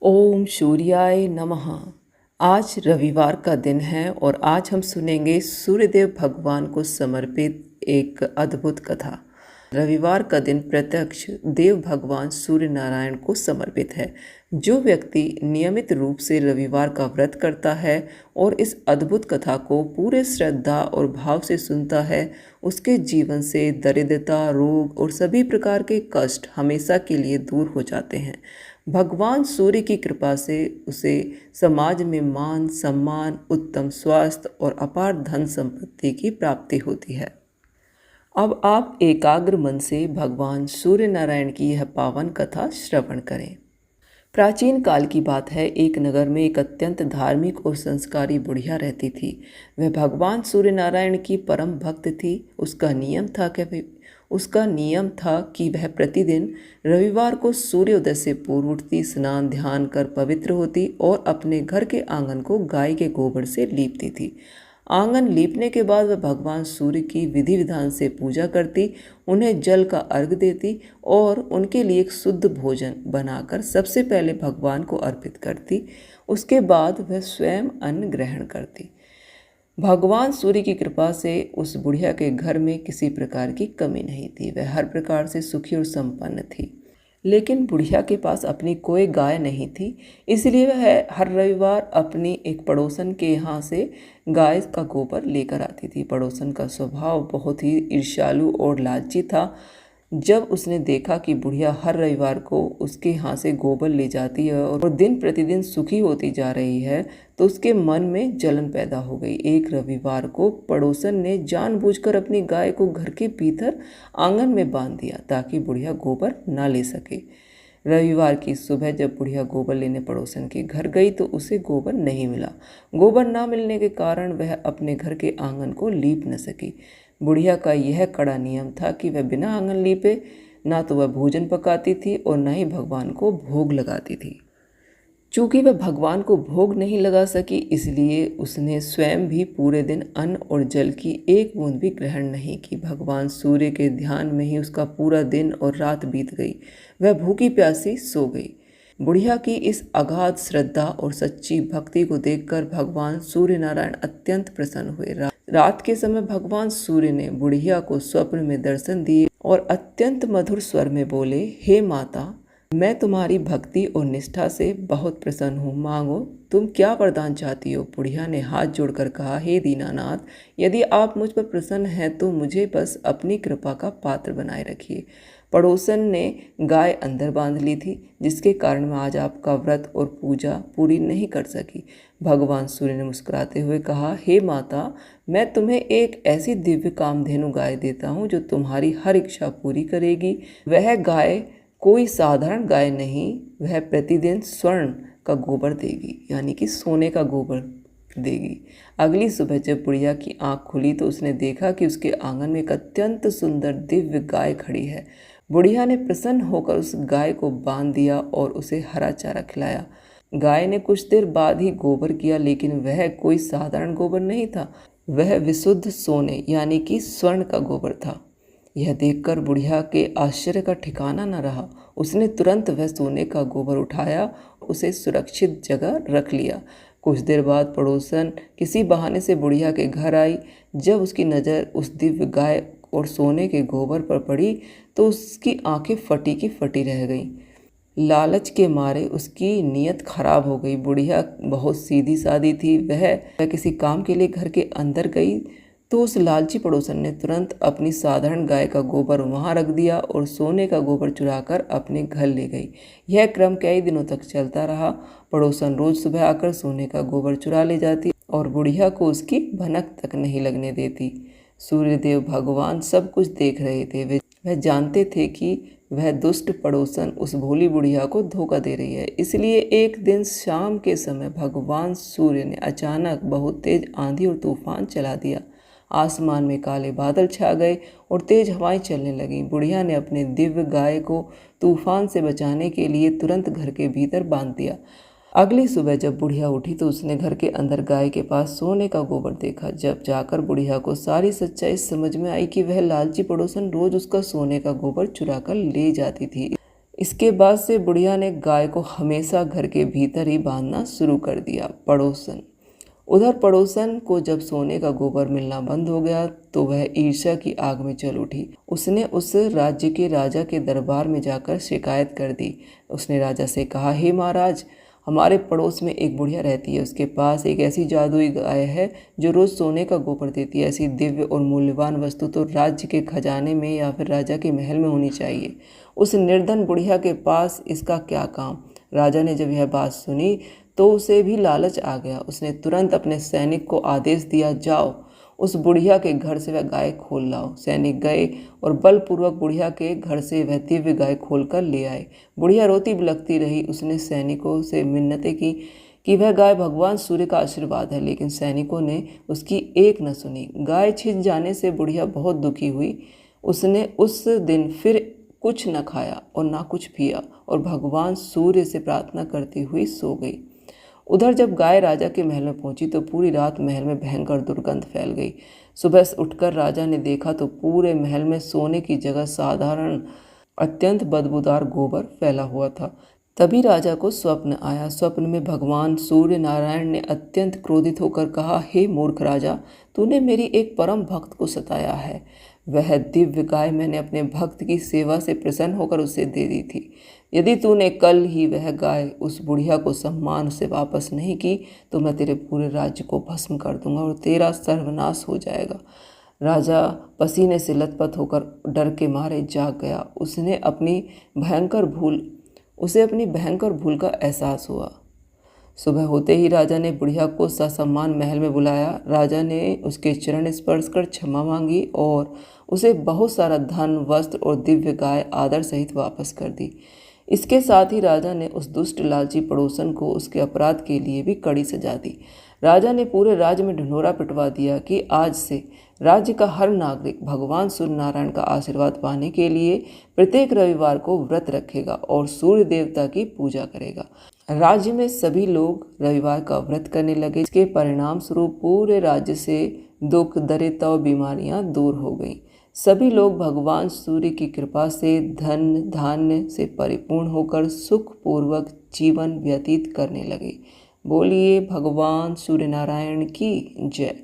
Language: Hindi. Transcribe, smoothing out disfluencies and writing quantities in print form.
ओम सूर्याय नमः। आज रविवार का दिन है और आज हम सुनेंगे सूर्यदेव भगवान को समर्पित एक अद्भुत कथा। रविवार का दिन प्रत्यक्ष देव भगवान सूर्य नारायण को समर्पित है। जो व्यक्ति नियमित रूप से रविवार का व्रत करता है और इस अद्भुत कथा को पूरे श्रद्धा और भाव से सुनता है, उसके जीवन से दरिद्रता, रोग और सभी प्रकार के कष्ट हमेशा के लिए दूर हो जाते हैं। भगवान सूर्य की कृपा से उसे समाज में मान सम्मान, उत्तम स्वास्थ्य और अपार धन संपत्ति की प्राप्ति होती है। अब आप एकाग्र मन से भगवान सूर्य नारायण की यह पावन कथा श्रवण करें। प्राचीन काल की बात है। एक नगर में एक अत्यंत धार्मिक और संस्कारी बुढ़िया रहती थी। वह भगवान सूर्य नारायण की परम भक्त थी। उसका नियम था कि वह प्रतिदिन रविवार को सूर्योदय से पूर्व उठती, स्नान ध्यान कर पवित्र होती और अपने घर के आंगन को गाय के गोबर से लीपती थी। आंगन लीपने के बाद वह भगवान सूर्य की विधि विधान से पूजा करती, उन्हें जल का अर्घ देती और उनके लिए एक शुद्ध भोजन बनाकर सबसे पहले भगवान को अर्पित करती। उसके बाद वह स्वयं अन्न ग्रहण करती। भगवान सूर्य की कृपा से उस बुढ़िया के घर में किसी प्रकार की कमी नहीं थी। वह हर प्रकार से सुखी और संपन्न थी। लेकिन बुढ़िया के पास अपनी कोई गाय नहीं थी, इसलिए वह हर रविवार अपनी एक पड़ोसन के यहाँ से गाय का गोबर लेकर आती थी। पड़ोसन का स्वभाव बहुत ही ईर्ष्यालु और लालची था। जब उसने देखा कि बुढ़िया हर रविवार को उसके यहाँ से गोबर ले जाती है और दिन प्रतिदिन सुखी होती जा रही है, तो उसके मन में जलन पैदा हो गई। एक रविवार को पड़ोसन ने जानबूझकर अपनी गाय को घर के भीतर आंगन में बांध दिया ताकि बुढ़िया गोबर ना ले सके। रविवार की सुबह जब बुढ़िया गोबर लेने पड़ोसन के घर गई तो उसे गोबर नहीं मिला। गोबर ना मिलने के कारण वह अपने घर के आंगन को लीप न सकी। बुढ़िया का यह कड़ा नियम था कि वह बिना आंगन लीपे ना तो वह भोजन पकाती थी और न ही भगवान को भोग लगाती थी। चूँकि वह भगवान को भोग नहीं लगा सकी, इसलिए उसने स्वयं भी पूरे दिन अन्न और जल की एक बूंद भी ग्रहण नहीं की। भगवान सूर्य के ध्यान में ही उसका पूरा दिन और रात बीत गई। वह भूखी प्यासी सो गई। बुढ़िया की इस अगाध श्रद्धा और सच्ची भक्ति को देखकर भगवान सूर्य नारायण अत्यंत प्रसन्न हुए। रात के समय भगवान सूर्य ने बुढ़िया को स्वप्न में दर्शन दिए और अत्यंत मधुर स्वर में बोले, हे माता, मैं तुम्हारी भक्ति और निष्ठा से बहुत प्रसन्न हूँ। मांगो, तुम क्या वरदान चाहती हो? बुढ़िया ने हाथ जोड़कर कहा, हे दीनानाथ, यदि आप मुझ पर प्रसन्न हैं तो मुझे बस अपनी कृपा का पात्र बनाए रखिए। पड़ोसन ने गाय अंदर बांध ली थी, जिसके कारण मैं आज आपका व्रत और पूजा पूरी नहीं कर सकी। भगवान सूर्य ने मुस्कुराते हुए कहा, हे माता, मैं तुम्हें एक ऐसी दिव्य कामधेनु गाय देता हूँ जो तुम्हारी हर इच्छा पूरी करेगी। वह गाय कोई साधारण गाय नहीं, वह प्रतिदिन स्वर्ण का गोबर देगी, यानी कि सोने का गोबर देगी। अगली सुबह जब बुढ़िया की आंख खुली तो उसने देखा कि उसके आंगन में एक अत्यंत सुंदर दिव्य गाय खड़ी है। बुढ़िया ने प्रसन्न होकर उस गाय को बांध दिया और उसे हरा चारा खिलाया। गाय ने कुछ देर बाद ही गोबर किया, लेकिन वह कोई साधारण गोबर नहीं था, वह विशुद्ध सोने यानी कि स्वर्ण का गोबर था। यह देखकर बुढ़िया के आश्चर्य का ठिकाना न रहा। उसने तुरंत वह सोने का गोबर उठाया, उसे सुरक्षित जगह रख लिया। कुछ देर बाद पड़ोसन किसी बहाने से बुढ़िया के घर आई। जब उसकी नज़र उस दिव्य गाय और सोने के गोबर पर पड़ी तो उसकी आंखें फटी की फटी रह गईं। लालच के मारे उसकी नीयत खराब हो गई। बुढ़िया बहुत सीधी सादी थी। वह किसी काम के लिए घर के अंदर गई तो उस लालची पड़ोसन ने तुरंत अपनी साधारण गाय का गोबर वहां रख दिया और सोने का गोबर चुराकर अपने घर ले गई। यह क्रम कई दिनों तक चलता रहा। पड़ोसन रोज सुबह आकर सोने का गोबर चुरा ले जाती और बुढ़िया को उसकी भनक तक नहीं लगने देती। सूर्यदेव भगवान सब कुछ देख रहे थे। वह जानते थे कि वह दुष्ट पड़ोसन उस भोली बुढ़िया को धोखा दे रही है। इसलिए एक दिन शाम के समय भगवान सूर्य ने अचानक बहुत तेज आंधी और तूफान चला दिया। आसमान में काले बादल छा गए और तेज हवाएं चलने लगीं। बुढ़िया ने अपने दिव्य गाय को तूफान से बचाने के लिए तुरंत घर के भीतर बांध दिया। अगली सुबह जब बुढ़िया उठी तो उसने घर के अंदर गाय के पास सोने का गोबर देखा। जब जाकर बुढ़िया को सारी सच्चाई समझ में आई कि वह लालची पड़ोसन रोज उसका सोने का गोबर चुरा कर ले जाती थी। इसके बाद से बुढ़िया ने गाय को हमेशा घर के भीतर ही बांधना शुरू कर दिया। पड़ोसन उधर पड़ोसन को जब सोने का गोबर मिलना बंद हो गया तो वह ईर्ष्या की आग में जल उठी। उसने उस राज्य के राजा के दरबार में जाकर शिकायत कर दी। उसने राजा से कहा, हे महाराज, हमारे पड़ोस में एक बुढ़िया रहती है। उसके पास एक ऐसी जादुई गाय है जो रोज़ सोने का गोबर देती है। ऐसी दिव्य और मूल्यवान वस्तु तो राज्य के खजाने में या फिर राजा के महल में होनी चाहिए। उस निर्धन बुढ़िया के पास इसका क्या काम। राजा ने जब यह बात सुनी तो उसे भी लालच आ गया। उसने तुरंत अपने सैनिक को आदेश दिया, जाओ उस बुढ़िया के घर से वह गाय खोल लाओ। सैनिक गए और बलपूर्वक बुढ़िया के घर से वह दिव्य गाय खोल कर ले आए। बुढ़िया रोती बिलखती रही। उसने सैनिकों से मिन्नतें की कि वह गाय भगवान सूर्य का आशीर्वाद है, लेकिन सैनिकों ने उसकी एक न सुनी। गाय छिद जाने से बुढ़िया बहुत दुखी हुई। उसने उस दिन फिर कुछ न खाया और ना कुछ पिया और भगवान सूर्य से प्रार्थना करती हुई सो गई। उधर जब गाय राजा के महल में पहुंची तो पूरी रात महल में भयंकर दुर्गंध फैल गई। सुबह उठकर राजा ने देखा तो पूरे महल में सोने की जगह साधारण अत्यंत बदबूदार गोबर फैला हुआ था। तभी राजा को स्वप्न आया। स्वप्न में भगवान सूर्य नारायण ने अत्यंत क्रोधित होकर कहा, हे मूर्ख राजा, तूने मेरी एक परम भक्त को सताया है। वह दिव्य गाय मैंने अपने भक्त की सेवा से प्रसन्न होकर उसे दे दी थी। यदि तूने कल ही वह गाय उस बुढ़िया को सम्मान से वापस नहीं की तो मैं तेरे पूरे राज्य को भस्म कर दूंगा और तेरा सर्वनाश हो जाएगा। राजा पसीने से लथपथ होकर डर के मारे जाग गया। उसे अपनी भयंकर भूल का एहसास हुआ। सुबह होते ही राजा ने बुढ़िया को ससम्मान महल में बुलाया। राजा ने उसके चरण स्पर्श कर क्षमा मांगी और उसे बहुत सारा धन, वस्त्र और दिव्य गाय आदर सहित वापस कर दी। इसके साथ ही राजा ने उस दुष्ट लालची पड़ोसन को उसके अपराध के लिए भी कड़ी सजा दी। राजा ने पूरे राज्य में ढिंढोरा पिटवा दिया कि आज से राज्य का हर नागरिक भगवान सूर्य नारायण का आशीर्वाद पाने के लिए प्रत्येक रविवार को व्रत रखेगा और सूर्य देवता की पूजा करेगा। राज्य में सभी लोग रविवार का व्रत करने लगे। इसके परिणाम स्वरूप पूरे राज्य से दुख, दरिद्रता और बीमारियां दूर हो गईं। सभी लोग भगवान सूर्य की कृपा से धन धान्य से परिपूर्ण होकर सुखपूर्वक जीवन व्यतीत करने लगे। बोलिए भगवान सूर्य नारायण की जय।